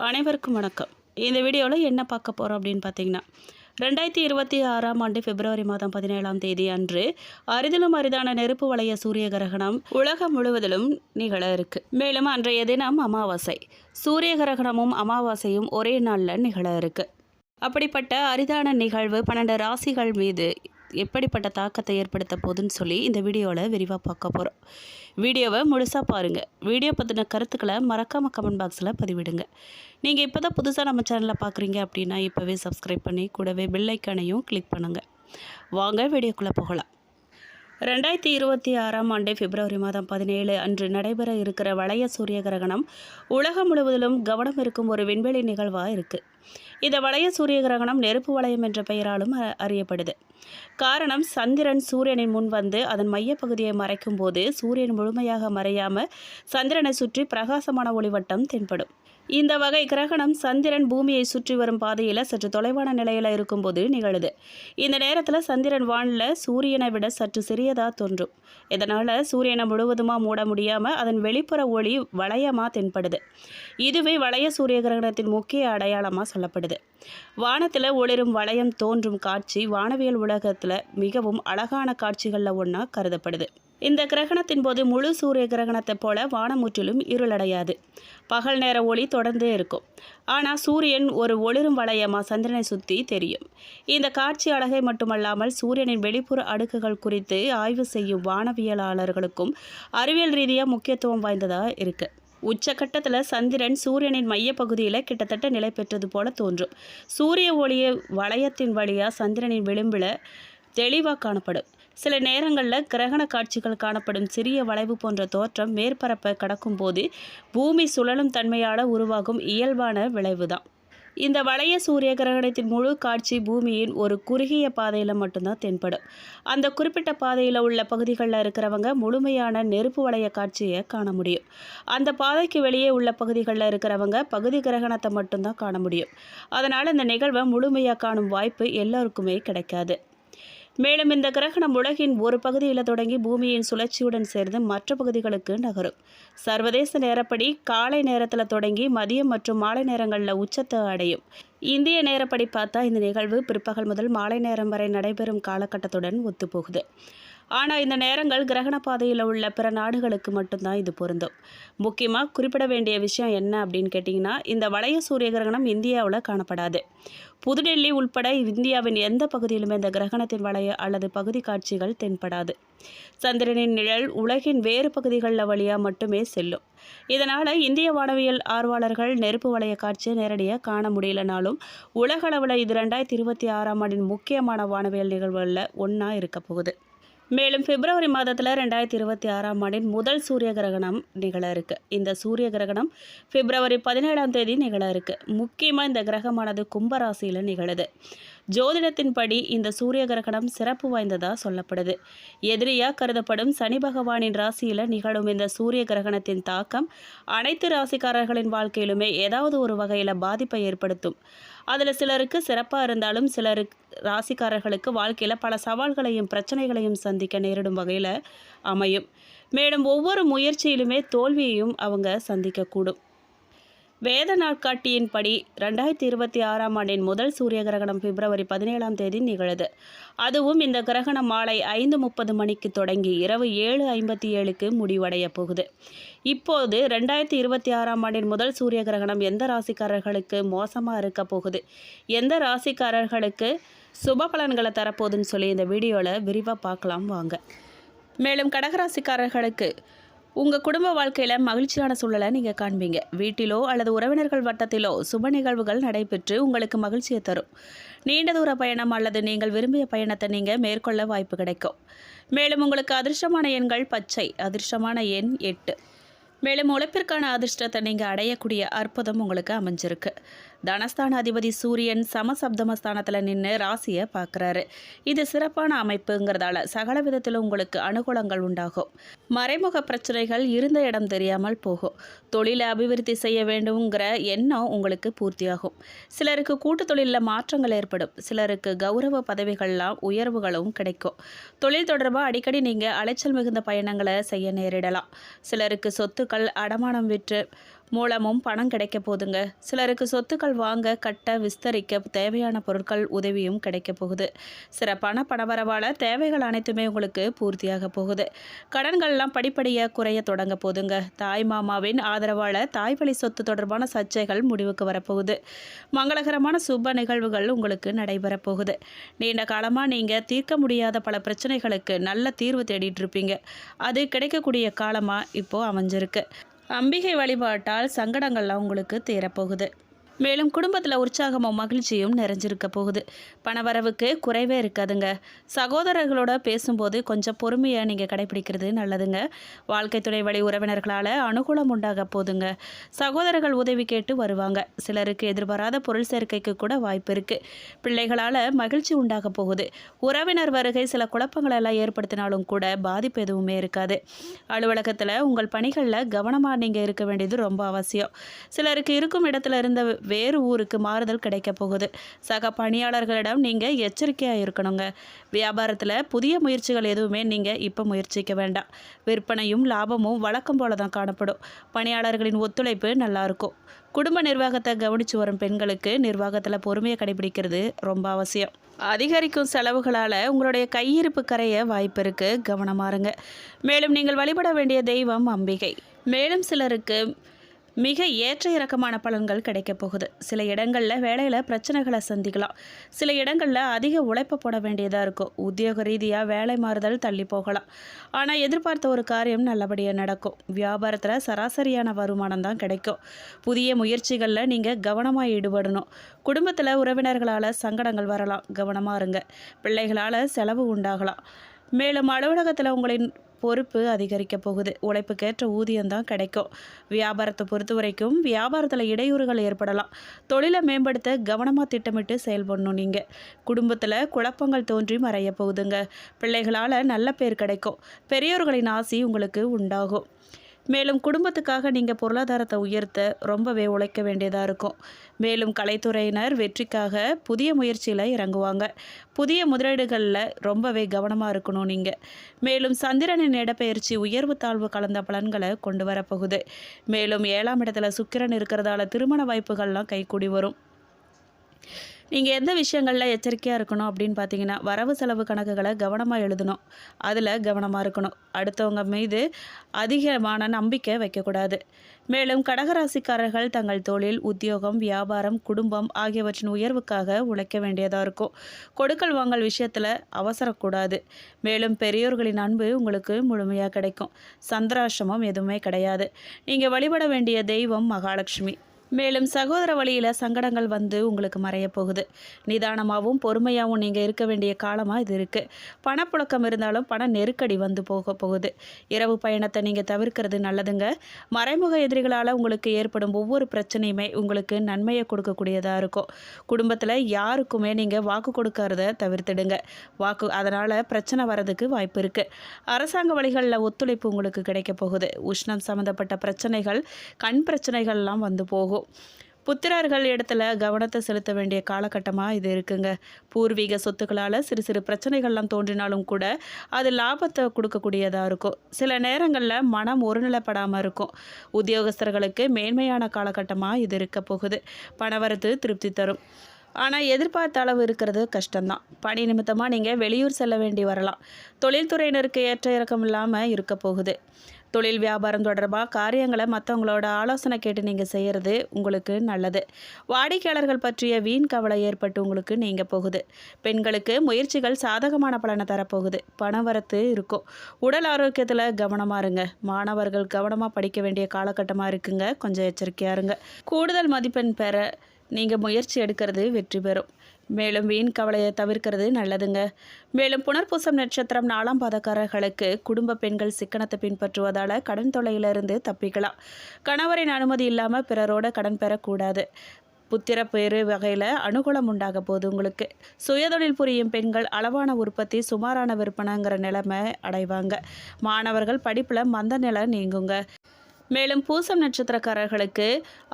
அனைவருக்கும் வணக்கம். இந்த வீடியோவில் என்ன பார்க்க போகிறோம் அப்படின்னு பார்த்தீங்கன்னா, 2026ஆம் ஆண்டு பிப்ரவரி மாதம் 17ஆம் தேதி அன்று அரிதிலும் அரிதான நெருப்பு வளைய சூரிய கிரகணம் உலகம் முழுவதிலும் நிகழ இருக்கு. மேலும் அன்றைய தினம் அமாவாசை. சூரிய கிரகணமும் அமாவாசையும் ஒரே நாளில் நிகழ இருக்கு. அப்படிப்பட்ட அரிதான நிகழ்வு 12 ராசிகள் மீது எப்படிப்பட்ட தாக்கத்தை ஏற்படுத்த போகுதுன்னு சொல்லி இந்த வீடியோவில் விரிவாக பார்க்க போகிறோம். வீடியோவை முழுசாக பாருங்கள். வீடியோ பற்றின கருத்துக்களை மறக்காமல் கமெண்ட் பாக்ஸில் பதிவிடுங்க. நீங்கள் இப்போ தான் புதுசாக நம்ம சேனலில் பார்க்குறீங்க அப்படின்னா இப்போவே சப்ஸ்கிரைப் பண்ணி கூடவே பெல் ஐக்கானையும் கிளிக் பண்ணுங்கள். வாங்க வீடியோக்குள்ளே போகலாம். 2026ஆம் ஆண்டு பிப்ரவரி மாதம் 17 அன்று நடைபெற இருக்கிற வளைய சூரிய கிரகணம் உலகம் முழுவதிலும் கவனம் இருக்கும் ஒரு விண்வெளி நிகழ்வாக இருக்குது. இந்த வளைய சூரிய கிரகணம் நெருப்பு வளையம் என்ற பெயராலும் அறியப்படுது. காரணம், சந்திரன் சூரியனின் முன் வந்து அதன் மையப்பகுதியை மறைக்கும் போது சூரியன் முழுமையாக மறையாமல் சந்திரனை சுற்றி பிரகாசமான ஒளிவட்டம் தென்படும். இந்த வகை கிரகணம் சந்திரன் பூமியை சுற்றி வரும் பாதையில் சற்று தொலைவான நிலையில் இருக்கும்போது நிகழுது. இந்த நேரத்தில் சந்திரன் வானில் சூரியனை விட சற்று சிறியதாக தோன்றும். இதனால் சூரியனை முழுவதுமாக மூட முடியாமல் அதன் வெளிப்புற ஒளி வளையமாக தென்படுது. இதுவே வளைய சூரிய கிரகணத்தின் முக்கிய அடையாளமாக சொல்லப்படுது. வானத்தில் ஒளிரும் வளையம் தோன்றும் காட்சி வானவியல் உலகத்தில் மிகவும் அழகான காட்சிகளில் ஒன்றா கருதப்படுது. இந்த கிரகணத்தின் போது முழு சூரிய கிரகணத்தை போல வானம் முற்றிலும் இருளடையாது. பகல் நேர ஒளி தொடர்ந்தே இருக்கும். ஆனால் சூரியன் ஒரு ஒளிரும் வளையமாக சந்திரனை சுற்றி தெரியும். இந்த காட்சி அழகை மட்டுமல்லாமல் சூரியனின் வெளிப்புற அடுக்குகள் குறித்து ஆய்வு செய்யும் வானவியலாளர்களுக்கும் அறிவியல் ரீதியாக முக்கியத்துவம் வாய்ந்ததாக இருக்குது. உச்சகட்டத்தில் சந்திரன் சூரியனின் மையப்பகுதியில் கிட்டத்தட்ட நிலை பெற்றது போல தோன்றும். சூரிய ஒளியை வளையத்தின் வழியாக சந்திரனின் விளிம்பில் தெளிவாக காணப்படும். சில நேரங்களில் கிரகண காட்சிகள் காணப்படும் சிறிய வளைவு போன்ற தோற்றம் மேற்பரப்பை கடக்கும் போது பூமி சுழலும் தன்மையால் உருவாகும் இயல்பான விளைவுதான். இந்த வளைய சூரிய கிரகணத்தின் முழு காட்சி பூமியின் ஒரு குறுகிய பாதையில் மட்டும்தான் தென்படும். அந்த குறிப்பிட்ட பாதையில் உள்ள பகுதிகளில் இருக்கிறவங்க முழுமையான நெருப்பு வளைய காட்சியை காண முடியும். அந்த பாதைக்கு வெளியே உள்ள பகுதிகளில் இருக்கிறவங்க பகுதி கிரகணத்தை மட்டும்தான் காண முடியும். அதனால் இந்த நிகழ்வை முழுமையாக காணும் வாய்ப்பு எல்லோருக்குமே கிடைக்காது. மேலும் இந்த கிரகணம் உலகின் ஒரு பகுதியில் தொடங்கி பூமியின் சுழற்சியுடன் சேர்ந்து மற்ற பகுதிகளுக்கு நகரும். சர்வதேச நேரப்படி காலை நேரத்தில் தொடங்கி மதியம் மற்றும் மாலை நேரங்களில் உச்சத்தை அடையும். இந்திய நேரப்படி பார்த்தா இந்த நிகழ்வு பிற்பகல் முதல் மாலை நேரம் வரை நடைபெறும் காலகட்டத்துடன் ஒத்துப்போகுது. ஆனால் இந்த நேரங்கள் கிரகண பாதையில் உள்ள பிற நாடுகளுக்கு மட்டும்தான் இது பொருந்தும். முக்கியமாக குறிப்பிட வேண்டிய விஷயம் என்ன அப்படின்னு கேட்டிங்கன்னா, இந்த வளைய சூரிய கிரகணம் இந்தியாவில் காணப்படாது. புதுடெல்லி உள்பட இந்தியாவின் எந்த பகுதியிலுமே இந்த கிரகணத்தின் வளைய அல்லது பகுதி காட்சிகள் தென்படாது. சந்திரனின் நிழல் உலகின் வேறு பகுதிகளில் வழியாக மட்டுமே செல்லும். இதனால் இந்திய வானவியல் ஆர்வலர்கள் நெருப்பு வளைய காட்சியை நேரடியாக காண முடியலனாலும் உலகளவில் இது 2026ஆம் ஆண்டின் முக்கியமான வானவியல் நிகழ்வுகளில் ஒன்றா இருக்க போகுது. மேலும் பிப்ரவரி மாதத்தில் 2026ஆம் ஆண்டின் முதல் சூரிய கிரகணம் நிகழ இருக்கு. இந்த சூரிய கிரகணம் பிப்ரவரி 17ஆம் தேதி நிகழ இருக்கு. முக்கியமாக இந்த கிரகமானது கும்பராசியில் நிகழுது. ஜோதிடத்தின்படி இந்த சூரிய கிரகணம் சிறப்பு வாய்ந்ததாக சொல்லப்படுது. எதிரியாக கருதப்படும் சனி பகவானின் ராசியில் நிகழும் இந்த சூரிய கிரகணத்தின் தாக்கம் அனைத்து ராசிக்காரர்களின் வாழ்க்கையிலுமே ஏதாவது ஒரு வகையில் பாதிப்பை ஏற்படுத்தும். அதில் சிலருக்கு சிறப்பாக இருந்தாலும் சிலருக்கு ராசிக்காரர்களுக்கு வாழ்க்கையில் பல சவால்களையும் பிரச்சனைகளையும் சந்திக்க நேரிடும் வகையில் அமையும். மேலும் ஒவ்வொரு முயற்சியிலுமே தோல்வியையும் அவங்க சந்திக்கக்கூடும். வேத நாட்காட்டியின்படி 2026ஆம் ஆண்டின் முதல் சூரிய கிரகணம் பிப்ரவரி 17ஆம் தேதி நிகழுது. அதுவும் இந்த கிரகணம் மாலை 5:30 மணிக்கு தொடங்கி இரவு 7:57க்கு முடிவடைய போகுது. இப்போது 2026ஆம் ஆண்டின் முதல் சூரிய கிரகணம் எந்த ராசிக்காரர்களுக்கு மோசமாக இருக்க போகுது, எந்த ராசிக்காரர்களுக்கு சுப பலன்களை தரப்போகுதுன்னு சொல்லி இந்த வீடியோவில் விரிவாக பார்க்கலாம் வாங்க. மேலும் கடகராசிக்காரர்களுக்கு உங்கள் குடும்ப வாழ்க்கையில் மகிழ்ச்சியான சூழலை நீங்கள் காண்பீங்க. வீட்டிலோ அல்லது உறவினர்கள் வட்டத்திலோ சுப நிகழ்வுகள் நடைபெற்று உங்களுக்கு மகிழ்ச்சியை தரும். நீண்ட தூர பயணம் அல்லது நீங்கள் விரும்பிய பயணத்தை நீங்கள் மேற்கொள்ள வாய்ப்பு கிடைக்கும். மேலும் உங்களுக்கு அதிர்ஷ்டமான எண்கள் பச்சை, அதிர்ஷ்டமான எண் 8. மேலும் உழைப்பிற்கான அதிர்ஷ்டத்தை நீங்கள் அடையக்கூடிய அற்புதம் உங்களுக்கு அமைஞ்சிருக்கு. தனஸ்தான அதிபதி சூரியன் சமசப்தமஸ்தானத்தில் நின்று ராசியை பார்க்குறாரு. இது சிறப்பான அமைப்புங்கிறதால சகல விதத்தில் உங்களுக்கு அனுகூலங்கள் உண்டாகும். மறைமுக பிரச்சனைகள் இருந்த இடம் தெரியாமல் போகும். தொழிலை அபிவிருத்தி செய்ய வேண்டுங்கிற எண்ணம் உங்களுக்கு பூர்த்தியாகும். சிலருக்கு கூட்டு தொழிலில் மாற்றங்கள் ஏற்படும். சிலருக்கு கௌரவ பதவிகள்லாம் உயர்வுகளும் கிடைக்கும். தொழில் தொடர்பாக அடிக்கடி நீங்கள் அலைச்சல் மிகுந்த பயணங்களை செய்ய நேரிடலாம். சிலருக்கு சொத்துக்கள் அடமானம் விற்று மூலமும் பணம் கிடைக்க போகுதுங்க. சிலருக்கு சொத்துக்கள் வாங்க, கட்ட, விஸ்தரிக்க தேவையான பொருட்கள் உதவியும் கிடைக்க போகுது. சிறப்பான பணவரவால் தேவைகள் அனைத்துமே உங்களுக்கு பூர்த்தியாக போகுது. கடன்கள்லாம் படிப்படியாக குறைய தொடங்க போகுதுங்க. தாய் மாமாவின் ஆதரவால் தாய்வழி சொத்து தொடர்பான சர்ச்சைகள் முடிவுக்கு வரப்போகுது. மங்களகரமான சுப நிகழ்வுகள் உங்களுக்கு நடைபெறப் போகுது. நீண்ட காலமாக நீங்கள் தீர்க்க முடியாத பல பிரச்சனைகளுக்கு நல்ல தீர்வு தேடிட்டு இருப்பீங்க. அது கிடைக்கக்கூடிய காலமாக இப்போது அமைஞ்சிருக்கு. அம்பிகை வழிபாட்டால் சங்கடங்கள்லாம் உங்களுக்கு தீரப்போகுது. மேலும் குடும்பத்தில் உற்சாகமும் மகிழ்ச்சியும் நிறைஞ்சிருக்க போகுது. பணவரவுக்கு குறைவே இருக்காதுங்க. சகோதரர்களோட பேசும்போது கொஞ்சம் பொறுமையை நீங்கள் கடைபிடிக்கிறது நல்லதுங்க. வாழ்க்கை துணை வழி உறவினர்களால் அனுகூலம் உண்டாக போதுங்க. சகோதரர்கள் உதவி கேட்டு வருவாங்க. சிலருக்கு எதிர்பாராத பொருள் சேர்க்கைக்கு கூட வாய்ப்பு இருக்குது. பிள்ளைகளால் மகிழ்ச்சி உண்டாக போகுது. உறவினர் வருகை சில குழப்பங்களெல்லாம் ஏற்படுத்தினாலும் கூட பாதிப்பு எதுவுமே இருக்காது. அலுவலகத்தில் உங்கள் பணிகளில் கவனமாக நீங்கள் இருக்க வேண்டியது ரொம்ப அவசியம். சிலருக்கு இருக்கும் இடத்துல இருந்த வேறு ஊருக்கு மாறுதல் கிடைக்க போகுது. சக பணியாளர்களிடம் நீங்கள் எச்சரிக்கையாக இருக்கணுங்க. வியாபாரத்தில் புதிய முயற்சிகள் எதுவுமே நீங்கள் இப்போ முயற்சிக்க வேண்டாம். விற்பனையும் லாபமும் வழக்கம் போல தான் காணப்படும். பணியாளர்களின் ஒத்துழைப்பு நல்லாயிருக்கும். குடும்ப நிர்வாகத்தை கவனித்து வரும் பெண்களுக்கு நிர்வாகத்தில் பொறுமையை கடைபிடிக்கிறது ரொம்ப அவசியம். அதிகரிக்கும் செலவுகளால் உங்களுடைய கையிருப்பு கரைய வாய்ப்பு இருக்குது. கவனமாக இருங்க. மேலும் நீங்கள் வழிபட வேண்டிய தெய்வம் அம்பிகை. மேலும் சிலருக்கு மிக ஏற்ற இறக்கமான பலன்கள் கிடைக்க போகுது. சில இடங்களில் வேலையில் பிரச்சனைகளை சந்திக்கலாம். சில இடங்களில் அதிக உழைப்பு போட வேண்டியதாக இருக்கும். உத்தியோக ரீதியாக வேலை மாறுதல் தள்ளி போகலாம். ஆனால் எதிர்பார்த்த ஒரு காரியம் நல்லபடியாக நடக்கும். வியாபாரத்தில் சராசரியான வருமானம் தான் கிடைக்கும். புதிய முயற்சிகளில் நீங்கள் கவனமாக ஈடுபடணும். குடும்பத்தில் உறவினர்களால் சங்கடங்கள் வரலாம். கவனமாக இருங்க. பிள்ளைகளால் செலவு உண்டாகலாம். மேலும் அலுவலகத்தில் உங்களின் பொறுப்பு அதிகரிக்க போகுது. உழைப்புக்கேற்ற ஊதியம்தான் கிடைக்கும். வியாபாரத்தை பொறுத்த வரைக்கும் வியாபாரத்தில் இடையூறுகள் ஏற்படலாம். தொழிலை மேம்படுத்த கவனமாக திட்டமிட்டு செயல்படணும். நீங்கள் குடும்பத்தில் குழப்பங்கள் தோன்றி மறைய போகுதுங்க. பிள்ளைகளால் நல்ல பேர் கிடைக்கும். பெரியோர்களின் ஆசி உங்களுக்கு உண்டாகும். மேலும் குடும்பத்துக்காக நீங்கள் பொருளாதாரத்தை உயர்த்த ரொம்பவே உழைக்க வேண்டியதாக இருக்கும். மேலும் கலைத்துறையினர் வெற்றிக்காக புதிய முயற்சியில் இறங்குவாங்க. புதிய முதலீடுகளில் ரொம்பவே கவனமாக இருக்கணும் நீங்கள். மேலும் சந்திரனின் இடப்பெயர்ச்சி உயர்வு தாழ்வு கலந்த பலன்களை கொண்டு வரப்போகுது. மேலும் 7ஆம் இடத்துல சுக்கிரன் இருக்கிறதால திருமண வாய்ப்புகள்லாம் கைகூடி வரும். நீங்கள் எந்த விஷயங்களில் எச்சரிக்கையாக இருக்கணும் அப்படின்னு பார்த்தீங்கன்னா, வரவு செலவு கணக்குகளை கவனமாக எழுதணும். அதில் கவனமாக இருக்கணும். அடுத்தவங்க மீது அதிகமான நம்பிக்கை வைக்கக்கூடாது. மேலும் கடகராசிக்காரர்கள் தங்கள் தொழில், உத்தியோகம், வியாபாரம், குடும்பம் ஆகியவற்றின் உயர்வுக்காக உழைக்க வேண்டியதாக இருக்கும். கொடுக்கல் வாங்கல் விஷயத்தில் அவசரக்கூடாது. மேலும் பெரியோர்களின் அன்பு உங்களுக்கு முழுமையாக கிடைக்கும். சந்திராஷ்டமம் எதுவுமே கிடையாது. நீங்கள் வழிபட வேண்டிய தெய்வம் மகாலட்சுமி. மேலும் சகோதர வழியில் சங்கடங்கள் வந்து உங்களுக்கு மறைய போகுது. நிதானமாகவும் பொறுமையாகவும் நீங்கள் இருக்க வேண்டிய காலமாக இது இருக்குது. பணப்புழக்கம் இருந்தாலும் பண நெருக்கடி வந்து போக போகுது. இரவு பயணத்தை நீங்கள் தவிர்க்கிறது நல்லதுங்க. மறைமுக எதிரிகளால் உங்களுக்கு ஏற்படும் ஒவ்வொரு பிரச்சனையுமே உங்களுக்கு நன்மையை கொடுக்கக்கூடியதாக இருக்கும். குடும்பத்தில் யாருக்குமே நீங்கள் வாக்கு கொடுக்கறத தவிர்த்துடுங்க. அதனால் பிரச்சனை வர்றதுக்கு வாய்ப்பு இருக்குது. அரசாங்க வழிகளில் ஒத்துழைப்பு உங்களுக்கு கிடைக்க போகுது. உஷ்ணம் சம்மந்தப்பட்ட பிரச்சனைகள், கண் பிரச்சனைகள்லாம் வந்து போகும். புத்திரர்கள் இடத்துல கவனத்தை செலுத்த வேண்டிய காலகட்டமாக இது இருக்குங்க. பூர்வீக சொத்துக்களால் சிறு சிறு பிரச்சனைகள்லாம் தோன்றினாலும் கூட அது லாபத்தை கொடுக்கக்கூடியதாக இருக்கும். சில நேரங்களில் மனம் ஒருநிலைப்படாமல் இருக்கும். உத்தியோகஸ்தர்களுக்கு மேன்மையான காலகட்டமாக இது இருக்க போகுது. பணவரத்து திருப்தி தரும். ஆனால் எதிர்பார்த்த அளவு இருக்கிறது கஷ்டம்தான். பணி நிமித்தமாக நீங்கள் வெளியூர் செல்ல வேண்டி வரலாம். தொழில்துறையினருக்கு ஏற்ற இறக்கம் இல்லாமல் இருக்க போகுது. தொழில் வியாபாரம் தொடர்பாக காரியங்களை மற்றவங்களோட ஆலோசனை கேட்டு நீங்கள் செய்கிறது உங்களுக்கு நல்லது. வாடிக்கையாளர்கள் பற்றிய வீண் கவலை ஏற்பட்டு உங்களுக்கு நீங்கள் போகுது. பெண்களுக்கு முயற்சிகள் சாதகமான பலனை தரப்போகுது. பணவரத்து இருக்கும். உடல் ஆரோக்கியத்தில் கவனமாக இருங்க. மாணவர்கள் கவனமாக படிக்க வேண்டிய காலகட்டமாக இருக்குங்க. கொஞ்சம் எச்சரிக்கையாக இருங்க. கூடுதல் மதிப்பெண் பெற நீங்கள் முயற்சி எடுக்கிறது வெற்றி பெறும். மேலும் வீண் கவலையை தவிர்க்கிறது நல்லதுங்க. மேலும் புனர்பூசம் நட்சத்திரம் 4ஆம் பாதக்காரர்களுக்கு குடும்ப பெண்கள் சிக்கனத்தை பின்பற்றுவதால் கடன் தொல்லையிலிருந்து தப்பிக்கலாம். கணவரின் அனுமதி இல்லாமல் பிறரோட கடன் பெறக்கூடாது. புத்திர பேரு வகையில் அனுகூலம் உண்டாக போகுது உங்களுக்கு. சுயதொழில் புரியும் பெண்கள் அளவான உற்பத்தி, சுமாரான விற்பனைங்கிற நிலைமை அடைவாங்க. மாணவர்கள் படிப்பில் மந்த நிலை நீங்குங்க. மேலும் பூசம் நட்சத்திரக்காரர்களுக்கு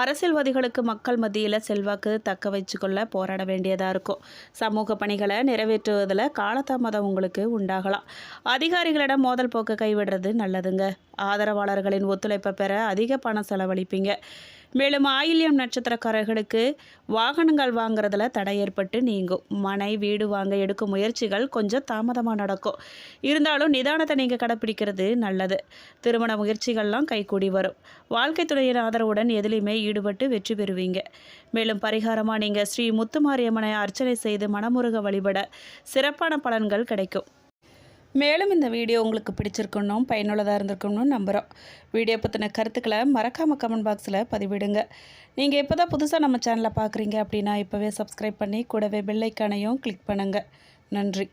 அரசியல்வாதிகளுக்கு மக்கள் மத்தியில் செல்வாக்கு தக்க வச்சுக்கொள்ள போராட வேண்டியதாக இருக்கும். சமூக பணிகளை நிறைவேற்றுவதில் காலதாமதம் உங்களுக்கு உண்டாகலாம். அதிகாரிகளிடம் மோதல் போக்க கைவிடுறது நல்லதுங்க. ஆதரவாளர்களின் ஒத்துழைப்பை பெற அதிக பணம் செலவழிப்பீங்க. மேலும் ஆயில்யம் நட்சத்திரக்காரர்களுக்கு வாகனங்கள் வாங்குறதுல தடை ஏற்பட்டு நீங்கும். மனை வீடு வாங்க எடுக்கும் முயற்சிகள் கொஞ்சம் தாமதமாக நடக்கும். இருந்தாலும் நிதானத்தை நீங்கள் கடைப்பிடிக்கிறது நல்லது. திருமண முயற்சிகள்லாம் கைகூடி வரும். வாழ்க்கை துணையின் ஆதரவுடன் எதிலையுமே ஈடுபட்டு வெற்றி பெறுவீங்க. மேலும் பரிகாரமாக நீங்கள் ஸ்ரீ முத்துமாரியம்மனை அர்ச்சனை செய்து மனமுருக வழிபட சிறப்பான பலன்கள் கிடைக்கும். மேலும் இந்த வீடியோ உங்களுக்கு பிடிச்சிருக்கணும், பயனுள்ளதாக இருந்திருக்கணும்னு நம்புகிறோம். வீடியோ பற்றின கருத்துக்களை மறக்காமல் கமெண்ட் பாக்ஸில் பதிவிடுங்க. நீங்கள் இப்போ தான் புதுசாக நம்ம சேனலை பார்க்குறீங்க அப்படின்னா இப்போவே சப்ஸ்கிரைப் பண்ணி கூடவே பெல் ஐக்கானையும் கிளிக் பண்ணுங்கள். நன்றி.